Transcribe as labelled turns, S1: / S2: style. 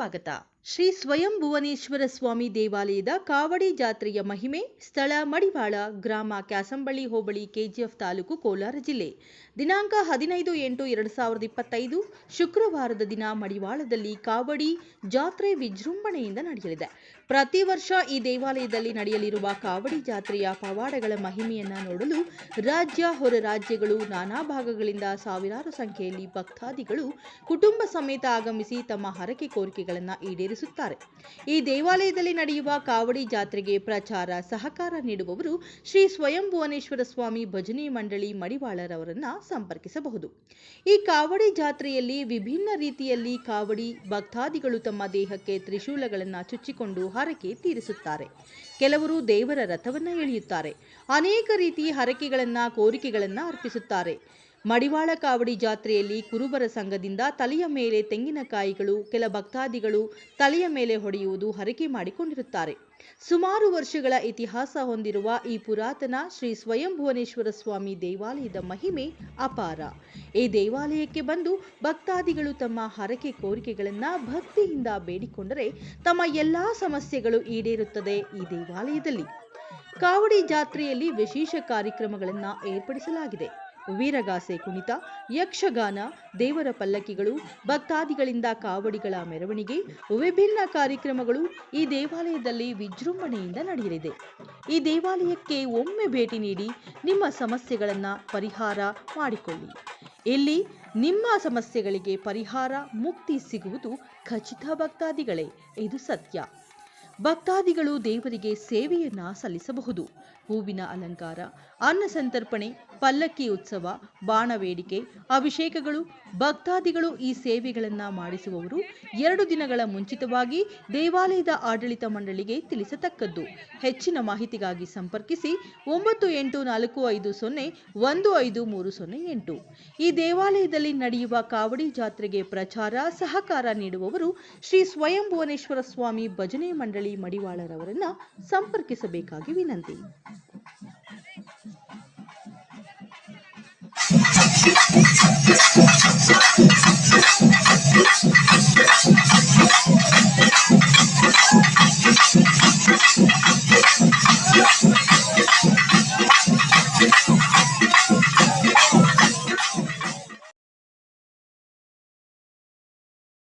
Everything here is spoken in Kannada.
S1: ಸ್ವಾಗತ. ಶ್ರೀ ಸ್ವಯಂ ಭುವನೇಶ್ವರ ಸ್ವಾಮಿ ದೇವಾಲಯದ ಕಾವಡಿ ಜಾತ್ರೆಯ ಮಹಿಮೆ. ಸ್ಥಳ ಮಡಿವಾಳ, ಗ್ರಾಮ ಕ್ಯಾಸಂಬಳ್ಳಿ ಹೋಬಳಿ, ಕೆಜಿಎಫ್ ತಾಲೂಕು, ಕೋಲಾರ ಜಿಲ್ಲೆ. ದಿನಾಂಕ 15/8/2025 ಶುಕ್ರವಾರದ ದಿನ ಮಡಿವಾಳದಲ್ಲಿ ಕಾವಡಿ ಜಾತ್ರೆ ವಿಜೃಂಭಣೆಯಿಂದ ನಡೆಯಲಿದೆ. ಪ್ರತಿ ವರ್ಷ ಈ ದೇವಾಲಯದಲ್ಲಿ ನಡೆಯಲಿರುವ ಕಾವಡಿ ಜಾತ್ರೆಯ ಪವಾಡಗಳ ಮಹಿಮೆಯನ್ನ ನೋಡಲು ರಾಜ್ಯ, ಹೊರ ರಾಜ್ಯಗಳು, ನಾನಾ ಭಾಗಗಳಿಂದ ಸಾವಿರಾರು ಸಂಖ್ಯೆಯಲ್ಲಿ ಭಕ್ತಾದಿಗಳು ಕುಟುಂಬ ಸಮೇತ ಆಗಮಿಸಿ ತಮ್ಮ ಹರಕೆ ಕೋರಿಕೆಗಳನ್ನು ಈಡೇರಿಸುತ್ತಾರೆ. ಈ ದೇವಾಲಯದಲ್ಲಿ ನಡೆಯುವ ಕಾವಡಿ ಜಾತ್ರೆಗೆ ಪ್ರಚಾರ, ಸಹಕಾರ ನೀಡುವವರು ಶ್ರೀ ಸ್ವಯಂ ಭುವನೇಶ್ವರ ಸ್ವಾಮಿ ಭಜನಿ ಮಂಡಳಿ ಮಡಿವಾಳರವರನ್ನ ಸಂಪರ್ಕಿಸಬಹುದು. ಈ ಕಾವಡಿ ಜಾತ್ರೆಯಲ್ಲಿ ವಿಭಿನ್ನ ರೀತಿಯಲ್ಲಿ ಕಾವಡಿ ಭಕ್ತಾದಿಗಳು ತಮ್ಮ ದೇಹಕ್ಕೆ ತ್ರಿಶೂಲಗಳನ್ನು ಚುಚ್ಚಿಕೊಂಡು ಹರಕೆ ತೀರಿಸುತ್ತಾರೆ. ಕೆಲವರು ದೇವರ ರಥವನ್ನ ಎಳೆಯುತ್ತಾರೆ. ಅನೇಕ ರೀತಿ ಹರಕೆಗಳನ್ನ, ಕೋರಿಕೆಗಳನ್ನ ಅರ್ಪಿಸುತ್ತಾರೆ. ಮಡಿವಾಳ ಕಾವಡಿ ಜಾತ್ರೆಯಲ್ಲಿ ಕುರುಬರ ಸಂಘದಿಂದ ತಲೆಯ ಮೇಲೆ ತೆಂಗಿನಕಾಯಿಗಳು, ಕೆಲ ಭಕ್ತಾದಿಗಳು ತಲೆಯ ಮೇಲೆ ಹೊಡೆಯುವುದು ಹರಕೆ ಮಾಡಿಕೊಂಡಿರುತ್ತಾರೆ. ಸುಮಾರು ವರ್ಷಗಳ ಇತಿಹಾಸ ಹೊಂದಿರುವ ಈ ಪುರಾತನ ಶ್ರೀ ಸ್ವಯಂ ಭುವನೇಶ್ವರ ಸ್ವಾಮಿ ದೇವಾಲಯದ ಮಹಿಮೆ ಅಪಾರ. ಈ ದೇವಾಲಯಕ್ಕೆ ಬಂದು ಭಕ್ತಾದಿಗಳು ತಮ್ಮ ಹರಕೆ ಕೋರಿಕೆಗಳನ್ನು ಭಕ್ತಿಯಿಂದ ಬೇಡಿಕೊಂಡರೆ ತಮ್ಮ ಎಲ್ಲಾ ಸಮಸ್ಯೆಗಳು ಈಡೇರುತ್ತದೆ. ಈ ದೇವಾಲಯದಲ್ಲಿ ಕಾವಡಿ ಜಾತ್ರೆಯಲ್ಲಿ ವಿಶೇಷ ಕಾರ್ಯಕ್ರಮಗಳನ್ನು ಏರ್ಪಡಿಸಲಾಗಿದೆ. ವೀರಗಾಸೆ ಕುಣಿತ, ಯಕ್ಷಗಾನ, ದೇವರ ಪಲ್ಲಕ್ಕಿಗಳು, ಭಕ್ತಾದಿಗಳಿಂದ ಕಾವಡಿಗಳ ಮೆರವಣಿಗೆ, ವಿಭಿನ್ನ ಕಾರ್ಯಕ್ರಮಗಳು ಈ ದೇವಾಲಯದಲ್ಲಿ ವಿಜೃಂಭಣೆಯಿಂದ ನಡೆಯಲಿದೆ. ಈ ದೇವಾಲಯಕ್ಕೆ ಒಮ್ಮೆ ಭೇಟಿ ನೀಡಿ ನಿಮ್ಮ ಸಮಸ್ಯೆಗಳನ್ನು ಪರಿಹಾರ ಮಾಡಿಕೊಳ್ಳಿ. ಇಲ್ಲಿ ನಿಮ್ಮ ಸಮಸ್ಯೆಗಳಿಗೆ ಪರಿಹಾರ, ಮುಕ್ತಿ ಸಿಗುವುದು ಖಚಿತ ಭಕ್ತಾದಿಗಳೇ, ಇದು ಸತ್ಯ. ಭಕ್ತಾದಿಗಳು ದೇವರಿಗೆ ಸೇವೆಯನ್ನ ಸಲ್ಲಿಸಬಹುದು. ಹೂವಿನ ಅಲಂಕಾರ, ಅನ್ನ ಸಂತರ್ಪಣೆ, ಪಲ್ಲಕ್ಕಿ ಉತ್ಸವ, ಬಾಣ ಬೇಡಿಕೆ, ಅಭಿಷೇಕಗಳು. ಭಕ್ತಾದಿಗಳು ಈ ಸೇವೆಗಳನ್ನು ಮಾಡಿಸುವವರು 2 ದಿನಗಳ ಮುಂಚಿತವಾಗಿ ದೇವಾಲಯದ ಆಡಳಿತ ಮಂಡಳಿಗೆ ತಿಳಿಸತಕ್ಕದ್ದು. ಹೆಚ್ಚಿನ ಮಾಹಿತಿಗಾಗಿ ಸಂಪರ್ಕಿಸಿ 9845015308. ಈ ದೇವಾಲಯದಲ್ಲಿ ನಡೆಯುವ ಕಾವಡಿ ಜಾತ್ರೆಗೆ ಪ್ರಚಾರ, ಸಹಕಾರ ನೀಡುವವರು ಶ್ರೀ ಸ್ವಯಂ ಭುವನೇಶ್ವರ ಸ್ವಾಮಿ ಭಜನೆ ಮಂಡಳಿ ಮಡಿವಾಳರವರನ್ನ ಸಂಪರ್ಕಿಸಬೇಕಾಗಿ ವಿನಂತಿ.